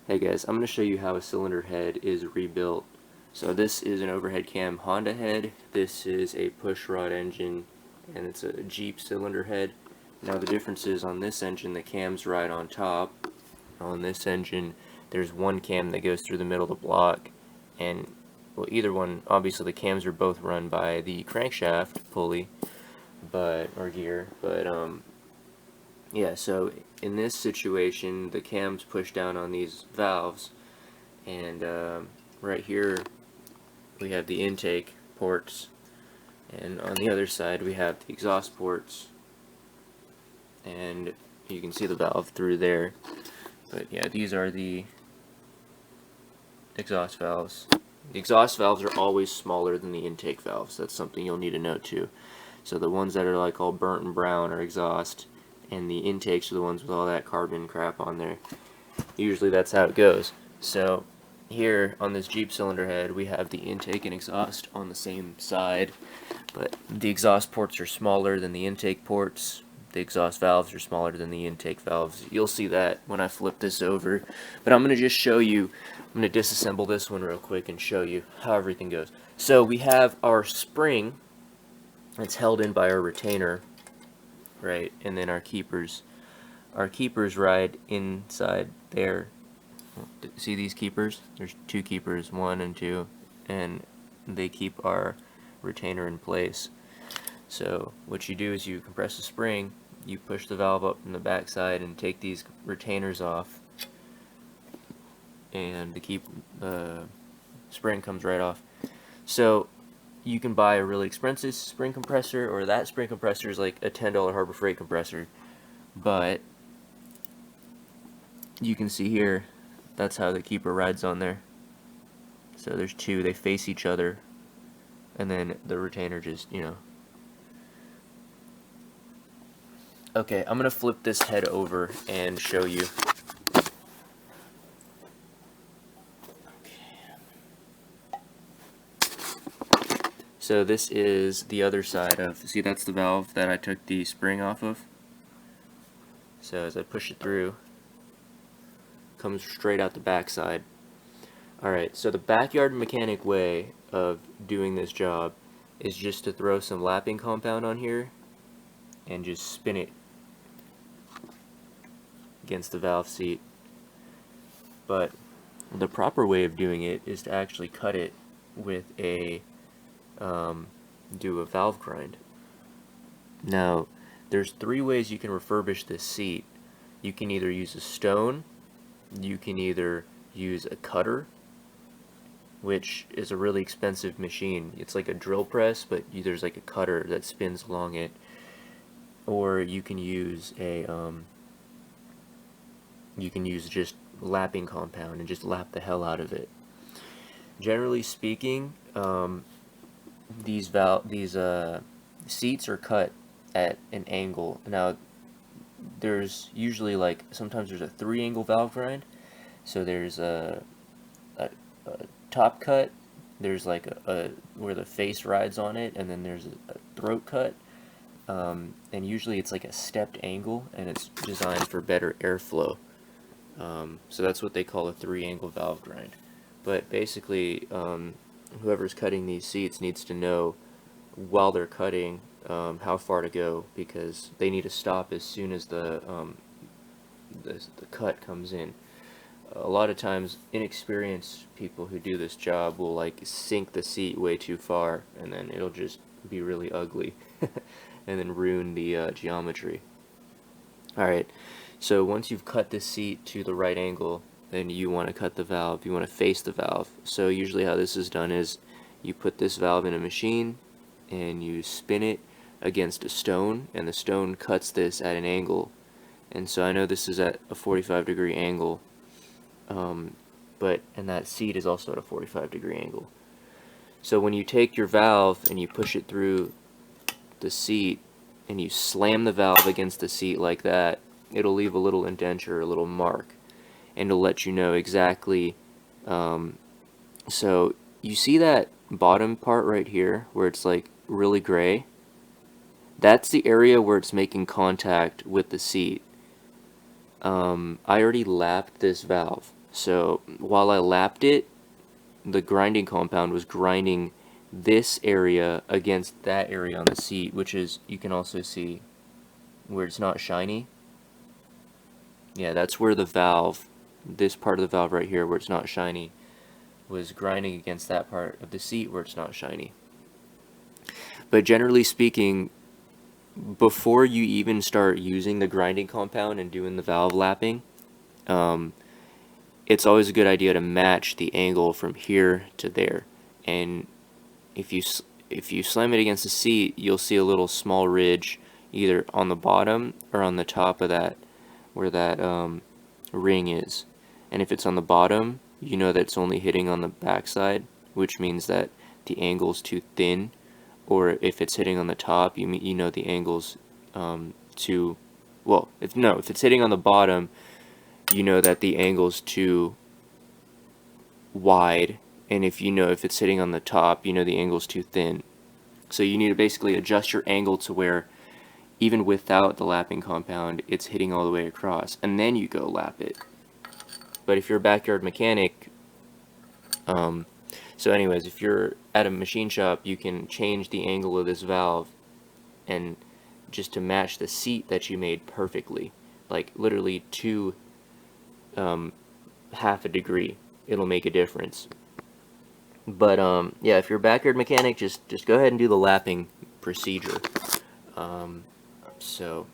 Hey guys, I'm going to show you how a cylinder head is rebuilt. So this is an overhead cam Honda head, this is a push rod engine, and it's a Jeep cylinder head. Now the difference is on this engine the cam's right on top. On this engine there's one cam that goes through the middle of the block, and well, either one, obviously the cams are both run by the crankshaft pulley, or gear, but yeah, so in this situation, the cam's push down on these valves, and right here we have the intake ports, and on the other side we have the exhaust ports, and you can see the valve through there. But yeah, these are the exhaust valves. The exhaust valves are always smaller than the intake valves. That's something you'll need to know too. So the ones that are like all burnt and brown are exhaust, and the intakes are the ones with all that carbon crap on there. Usually that's how it goes. So here on this Jeep cylinder head we have the intake and exhaust on the same side, but the exhaust ports are smaller than the intake ports. The exhaust valves are smaller than the intake valves. You'll see that when I flip this over. But I'm going to just show you, I'm going to disassemble this one real quick and show you how everything goes. So we have our spring that's held in by our retainer, right, and then our keepers. Our keepers ride inside there. See these keepers? There's two keepers, 1 and 2, and they keep our retainer in place. So what you do is you compress the spring, you push the valve up from the back side and take these retainers off, and the spring comes right off. So you can buy a really expensive spring compressor, or that spring compressor is like a $10 Harbor Freight compressor, but you can see here that's how the keeper rides on there. So there's two, they face each other, and then the retainer just, Okay, I'm going to flip this head over and show you. So this is the other side of, see, that's the valve that I took the spring off of. So as I push it through, it comes straight out the back side. Alright, so the backyard mechanic way of doing this job is just to throw some lapping compound on here and just spin it against the valve seat. But the proper way of doing it is to actually cut it with do a valve grind. Now, there's 3 ways you can refurbish this seat. You can either use a stone, you can either use a cutter, which is a really expensive machine. It's like a drill press, but there's like a cutter that spins along it. Or you can use just lapping compound and just lap the hell out of it. Generally speaking, these seats are cut at an angle. Now, there's usually sometimes there's a 3-angle valve grind. So there's a top cut, there's like a where the face rides on it, and then there's a throat cut. And usually it's like a stepped angle, and it's designed for better airflow. So that's what they call a 3-angle valve grind. But basically, whoever's cutting these seats needs to know while they're cutting how far to go, because they need to stop as soon as the cut comes in. A lot of times, inexperienced people who do this job will sink the seat way too far, and then it'll just be really ugly, and then ruin the geometry. Alright, so once you've cut the seat to the right angle, then you want to cut the valve, you want to face the valve. So usually how this is done is you put this valve in a machine and you spin it against a stone, and the stone cuts this at an angle. And so I know this is at a 45-degree angle, and that seat is also at a 45-degree angle. So when you take your valve and you push it through the seat and you slam the valve against the seat like that, it'll leave a little indenture, a little mark, and it'll let you know exactly. So you see that bottom part right here where it's like really gray? That's the area where it's making contact with the seat. I already lapped this valve. So while I lapped it, the grinding compound was grinding this area against that area on the seat, which is, you can also see where it's not shiny. Yeah, that's where the valve, this part of the valve right here where it's not shiny, was grinding against that part of the seat where it's not shiny. But generally speaking, before you even start using the grinding compound and doing the valve lapping, it's always a good idea to match the angle from here to there. And if you slam it against the seat, you'll see a little small ridge either on the bottom or on the top of that, where that ring is. And if it's on the bottom, you know that it's only hitting on the backside, which means that the angle's too thin. Or if it's hitting on the top, you know the angle's too, well, if it's hitting on the bottom, you know that the angle's too wide. And if it's hitting on the top, you know the angle's too thin. So you need to basically adjust your angle to where, even without the lapping compound, it's hitting all the way across, and then you go lap it. But if you're a backyard mechanic, so anyways, if you're at a machine shop, you can change the angle of this valve and just to match the seat that you made perfectly, like literally to half a degree. It'll make a difference. But yeah, if you're a backyard mechanic, just go ahead and do the lapping procedure. So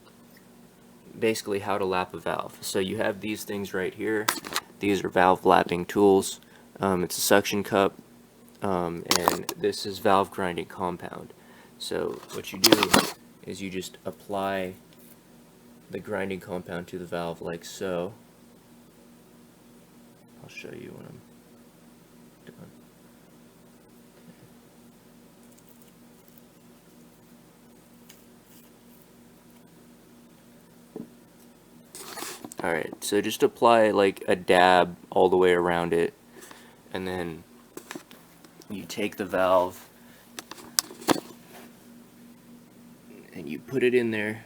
basically how to lap a valve. So you have these things right here. These are valve lapping tools. It's a suction cup, and this is valve grinding compound. So what you do is you just apply the grinding compound to the valve like so. I'll show you when I'm done. Alright, so just apply like a dab all the way around it, and then you take the valve and you put it in there.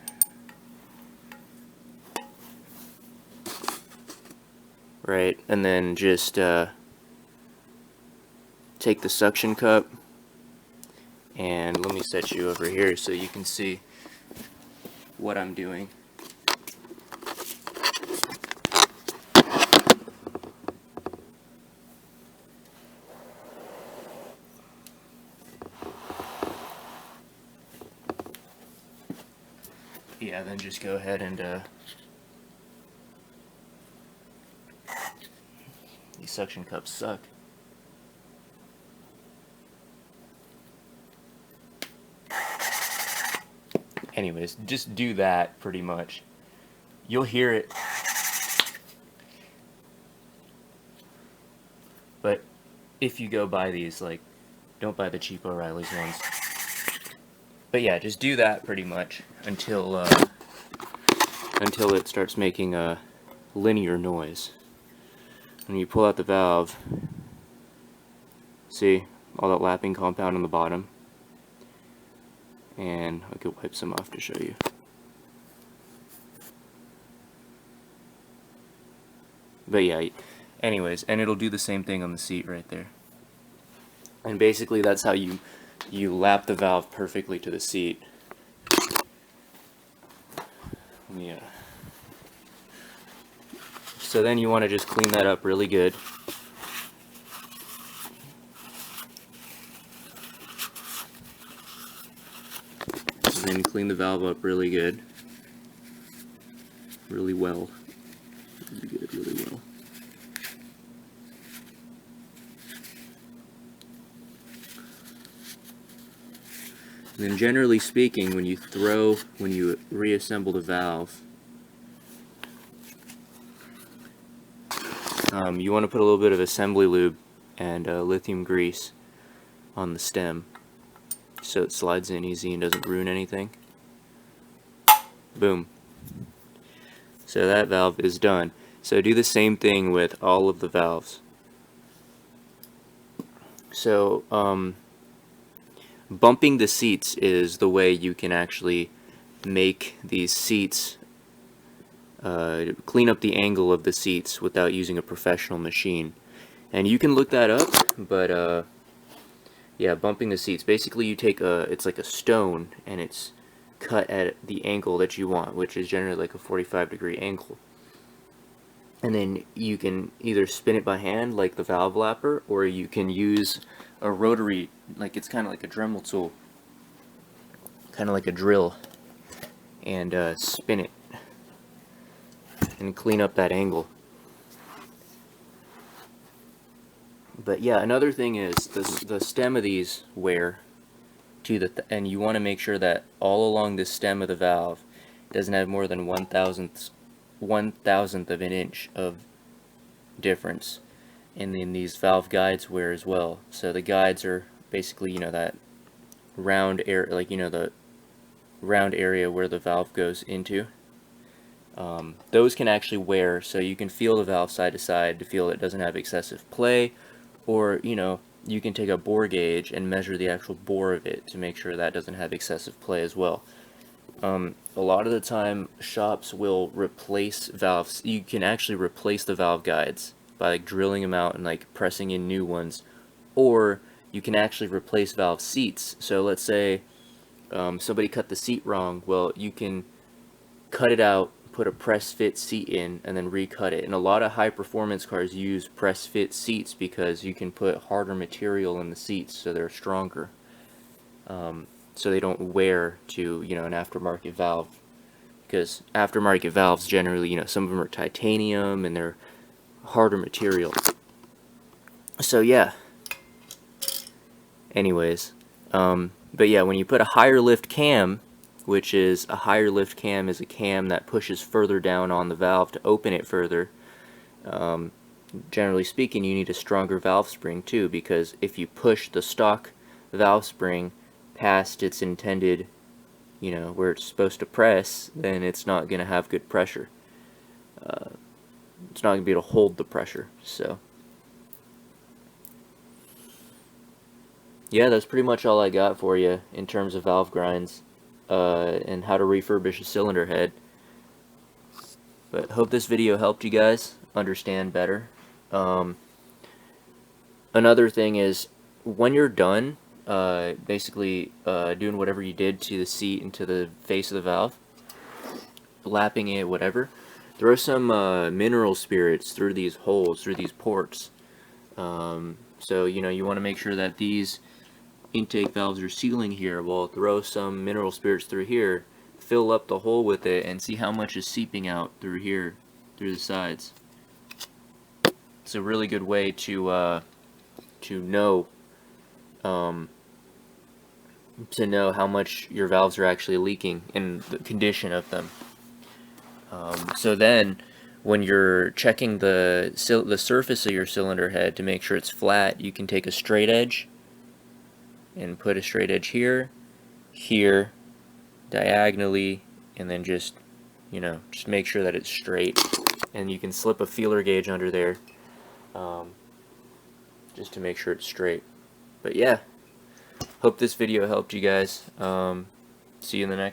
Right, and then just take the suction cup, and let me set you over here so you can see what I'm doing. Yeah, then just go ahead and these suction cups suck. Anyways, just do that pretty much. You'll hear it. But if you go buy these, like, don't buy the cheap O'Reilly's ones. But yeah, just do that pretty much until it starts making a linear noise. When you pull out the valve, see all that lapping compound on the bottom? And I could wipe some off to show you. But yeah, anyways, and it'll do the same thing on the seat right there. And basically that's how you lap the valve perfectly to the seat. Yeah. So then you want to just clean that up really good. And then clean the valve up really good. Really well. Really good, really well. And then generally speaking, when you reassemble the valve, you want to put a little bit of assembly lube and lithium grease on the stem so it slides in easy and doesn't ruin anything. Boom. So that valve is done. So do the same thing with all of the valves. So bumping the seats is the way you can actually make these seats clean up the angle of the seats without using a professional machine. And you can look that up, but yeah, bumping the seats. Basically, you take it's like a stone, and it's cut at the angle that you want, which is generally like a 45-degree angle. And then you can either spin it by hand, like the valve lapper, or you can use a rotary, like it's kind of like a Dremel tool, kind of like a drill, and spin it and clean up that angle. But yeah, another thing is the stem of these wear to and you want to make sure that all along the stem of the valve doesn't have more than 1/1000th of an inch of difference. And then these valve guides wear as well. So the guides are basically, you know, that round air, like, you know, the round area where the valve goes into. Those can actually wear, so you can feel the valve side to side to feel it doesn't have excessive play, or, you know, you can take a bore gauge and measure the actual bore of it to make sure that doesn't have excessive play as well. A lot of the time, shops will replace valves. You can actually replace the valve guides by like drilling them out and like pressing in new ones, or you can actually replace valve seats. So let's say somebody cut the seat wrong. Well, you can cut it out, put a press fit seat in, and then recut it. And a lot of high performance cars use press fit seats because you can put harder material in the seats so they're stronger, so they don't wear to, you know, an aftermarket valve, because aftermarket valves generally, you know, some of them are titanium and they're harder material. So yeah, anyways, but yeah, when you put a higher lift cam, which is a higher lift cam is a cam that pushes further down on the valve to open it further. Generally speaking, you need a stronger valve spring too, because if you push the stock valve spring past its intended, you know, where it's supposed to press, then it's not going to have good pressure. It's not going to be able to hold the pressure. So yeah, that's pretty much all I got for you in terms of valve grinds and how to refurbish a cylinder head. But hope this video helped you guys understand better. Another thing is, when you're done basically doing whatever you did to the seat and to the face of the valve, lapping it, whatever, throw some mineral spirits through these holes, through these ports. So, you know, you want to make sure that these intake valves are sealing here. Well, throw some mineral spirits through here, fill up the hole with it, and see how much is seeping out through here, through the sides. It's a really good way to know how much your valves are actually leaking and the condition of them. So then, when you're checking the surface of your cylinder head to make sure it's flat, you can take a straight edge and put a straight edge here, here, diagonally, and then just, you know, just make sure that it's straight. And you can slip a feeler gauge under there, just to make sure it's straight. But yeah, hope this video helped you guys. See you in the next